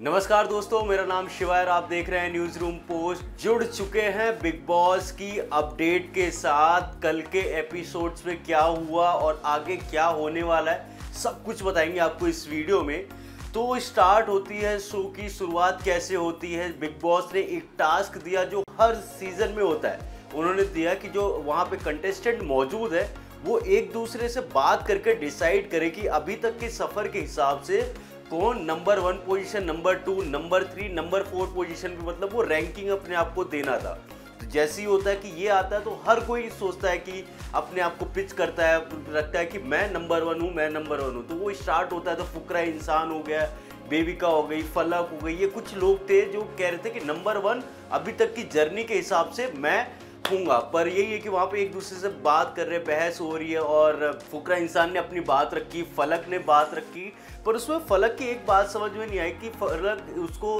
नमस्कार दोस्तों, मेरा नाम शिवा है और आप देख रहे हैं न्यूज़ रूम पोस्ट। जुड़ चुके हैं बिग बॉस की अपडेट के साथ। कल के एपिसोड्स में क्या हुआ और आगे क्या होने वाला है सब कुछ बताएंगे आपको इस वीडियो में। तो स्टार्ट होती है शो की शुरुआत कैसे होती है। बिग बॉस ने एक टास्क दिया जो हर सीजन में होता है। उन्होंने दिया कि जो वहाँ पे कंटेस्टेंट मौजूद है वो एक दूसरे से बात करके डिसाइड करे कि अभी तक के सफ़र के हिसाब से कौन number 1 position, number 2, number 3, number 4 position पे, मतलब वो रैंकिंग अपने आप को देना था। तो जैसे ही होता है कि ये आता है तो हर कोई सोचता है कि अपने आप को पिच करता है, रखता है कि मैं नंबर 1 हूँ, मैं नंबर 1 हूँ। तो वो स्टार्ट होता है तो फुकरा इंसान हो गया, बेबिका हो गई, फलक हो गई, ये कुछ लोग थे जो कह रहे थे कि नंबर 1 अभी तक की जर्नी के हिसाब से मैं हूँगा। पर यही है कि वहाँ पे एक दूसरे से बात कर रहे, बहस हो रही है और फुकरा इंसान ने अपनी बात रखी, फलक ने बात रखी। पर उसमें फलक की एक बात समझ में नहीं आई कि फलक उसको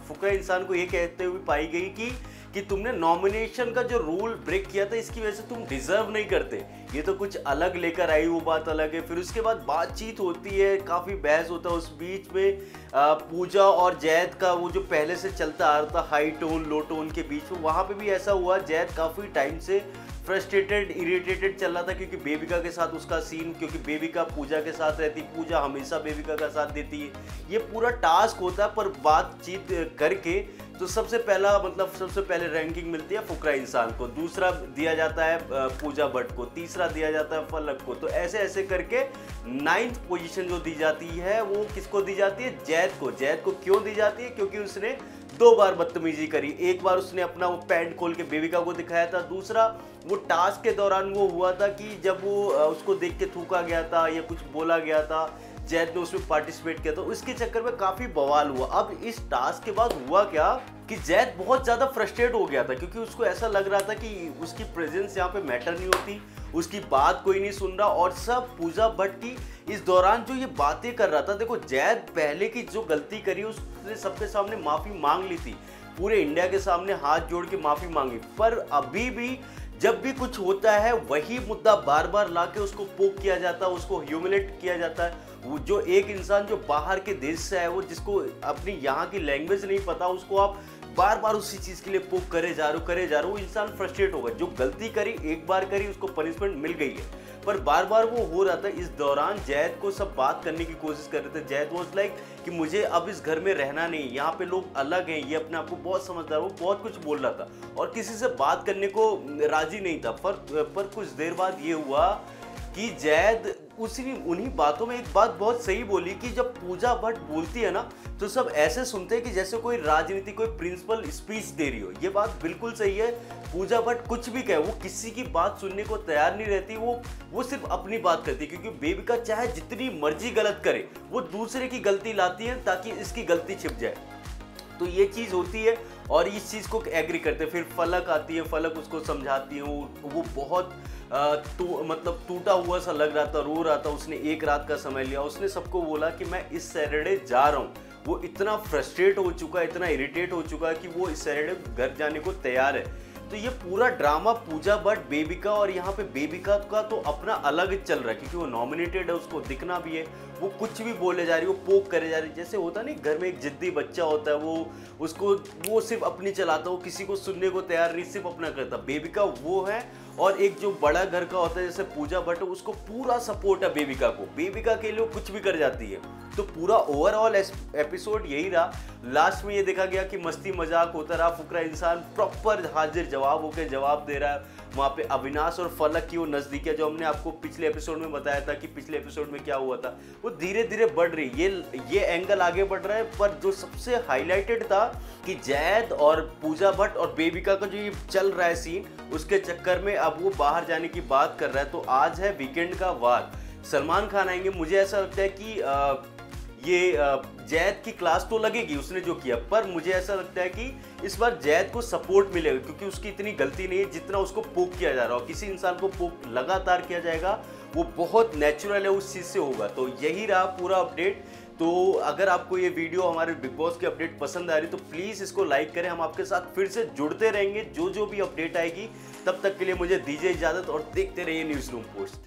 फुकरा इंसान को ये कहते हुए पाई गई कि तुमने नॉमिनेशन का जो रूल ब्रेक किया था इसकी वजह से तुम डिजर्व नहीं करते। ये तो कुछ अलग लेकर आई, वो बात अलग है। फिर उसके बाद बातचीत होती है, काफ़ी बहस होता है। उस बीच में पूजा और जैद का वो जो पहले से चलता आ रहा था हाई टोन लो टोन के बीच में, वहाँ पे भी ऐसा हुआ। जैद काफ़ी टाइम से फ्रस्ट्रेटेड, इरिटेटेड चल रहा था क्योंकि बेबिका के साथ उसका सीन, क्योंकि बेबिका पूजा के साथ रहती, पूजा हमेशा बेबिका का साथ देती है। ये पूरा टास्क होता है। पर बातचीत करके तो सबसे पहले रैंकिंग मिलती है फुकरा इंसान को, दूसरा दिया जाता है पूजा भट्ट को, तीसरा दिया जाता है फलक को। तो ऐसे ऐसे करके 9th पोजीशन जो दी जाती है वो किसको दी जाती है? जैद को। जैद को क्यों दी जाती है? क्योंकि उसने 2 बार बदतमीजी करी। एक बार उसने अपना वो पैंट खोल के बेबिका को दिखाया था, दूसरा वो टास्क के दौरान वो हुआ था कि जब वो उसको देख के थूका गया था या कुछ बोला गया था, जैद ने उसमें पार्टिसिपेट किया, तो उसके चक्कर में काफ़ी बवाल हुआ। अब इस टास्क के बाद हुआ क्या कि जैद बहुत ज़्यादा फ्रस्ट्रेट हो गया था क्योंकि उसको ऐसा लग रहा था कि उसकी प्रेजेंस यहाँ पे मैटर नहीं होती, उसकी बात कोई नहीं सुन रहा। और सब पूजा भट्ट की इस दौरान जो ये बातें कर रहा था, देखो जैद पहले की जो गलती करी उसने सबके सामने माफ़ी मांग ली थी, पूरे इंडिया के सामने हाथ जोड़ के माफ़ी मांगी। पर अभी भी जब भी कुछ होता है वही मुद्दा बार बार लाके उसको पोक किया जाता है, उसको ह्यूमिलेट किया जाता है। वो जो एक इंसान जो बाहर के देश से है, वो जिसको अपनी यहाँ की लैंग्वेज नहीं पता, उसको आप बार बार उसी चीज़ के लिए पोक करे जा रहे हो, वो इंसान फ्रस्ट्रेट होगा। जो गलती करी, एक बार करी, उसको पनिशमेंट मिल गई है, पर बार बार वो हो रहा था। इस दौरान जैद को सब बात करने की कोशिश कर रहे थे। जैद वॉज लाइक कि मुझे अब इस घर में रहना नहीं, यहाँ पे लोग अलग हैं, ये अपने आप को बहुत समझदार, वो बहुत कुछ बोल रहा था और किसी से बात करने को राजी नहीं था। पर कुछ देर बाद ये हुआ कि जैद उन्हीं बातों में एक बात बहुत सही बोली कि जब पूजा भट्ट बोलती है ना तो सब ऐसे सुनते हैं कि जैसे कोई राजनीति, कोई प्रिंसिपल स्पीच दे रही हो। ये बात बिल्कुल सही है। पूजा भट्ट कुछ भी कहे, वो किसी की बात सुनने को तैयार नहीं रहती, वो सिर्फ अपनी बात करती है। क्योंकि बेबिका चाहे जितनी मर्जी गलत करे, वो दूसरे की गलती लाती है ताकि इसकी गलती छिप जाए। तो ये चीज़ होती है और इस चीज़ को एग्री करते हैं। फिर फलक आती है, फलक उसको समझाती है। वो बहुत टूटा हुआ सा लग रहा था, रो रहा था। उसने एक रात का समय लिया, उसने सबको बोला कि मैं इस सैटरडे जा रहा हूँ। वो इतना फ्रस्ट्रेट हो चुका है, इतना इरिटेट हो चुका है कि वो इस सैटरडे घर जाने को तैयार है। तो ये पूरा ड्रामा पूजा भट्ट, बेबिका, और यहाँ पे बेबिका का तो अपना अलग चल रहा है क्योंकि वो नॉमिनेटेड है, उसको दिखना भी है। वो कुछ भी बोले जा रही है, वो पोक करे जा रही है। जैसे होता नहीं, घर में एक जिद्दी बच्चा होता है, वो सिर्फ अपनी चलाता, वो किसी को सुनने को तैयार नहीं, सिर्फ अपना करता। बेबिका वो है। और एक जो बड़ा घर का होता है जैसे पूजा भट्ट, उसको पूरा सपोर्ट है बेबिका को, बेबिका के लिए कुछ भी कर जाती है। तो पूरा ओवरऑल एपिसोड यही रहा। लास्ट में ये देखा गया कि मस्ती मजाक होता रहा, फुकरा इंसान प्रॉपर हाजिर जवाब होकर जवाब दे रहा है। वहाँ पे अविनाश और फलक की वो नज़दीकियाँ जो हमने आपको पिछले एपिसोड में बताया था कि पिछले एपिसोड में क्या हुआ था, वो धीरे धीरे बढ़ रही। ये एंगल आगे बढ़ रहा है। पर जो सबसे हाईलाइटेड था कि जैद और पूजा भट्ट और बेबिका का जो ये चल रहा है सीन, उसके चक्कर में अब वो बाहर जाने की बात कर रहा है। तो आज है वीकेंड का वार, सलमान खान आएंगे। मुझे ऐसा लगता है कि जैद की क्लास तो लगेगी उसने जो किया, पर मुझे ऐसा लगता है कि इस बार जैद को सपोर्ट मिलेगा क्योंकि उसकी इतनी गलती नहीं है जितना उसको पोक किया जा रहा हो। किसी इंसान को पोक लगातार किया जाएगा, वो बहुत नेचुरल है, उस चीज़ से होगा। तो यही रहा पूरा अपडेट। तो अगर आपको ये वीडियो हमारे बिग बॉस की अपडेट पसंद आ रही तो प्लीज़ इसको लाइक करें। हम आपके साथ फिर से जुड़ते रहेंगे जो भी अपडेट आएगी। तब तक के लिए मुझे दीजिए इजाज़त और देखते रहिए न्यूज़ रूम पोस्ट।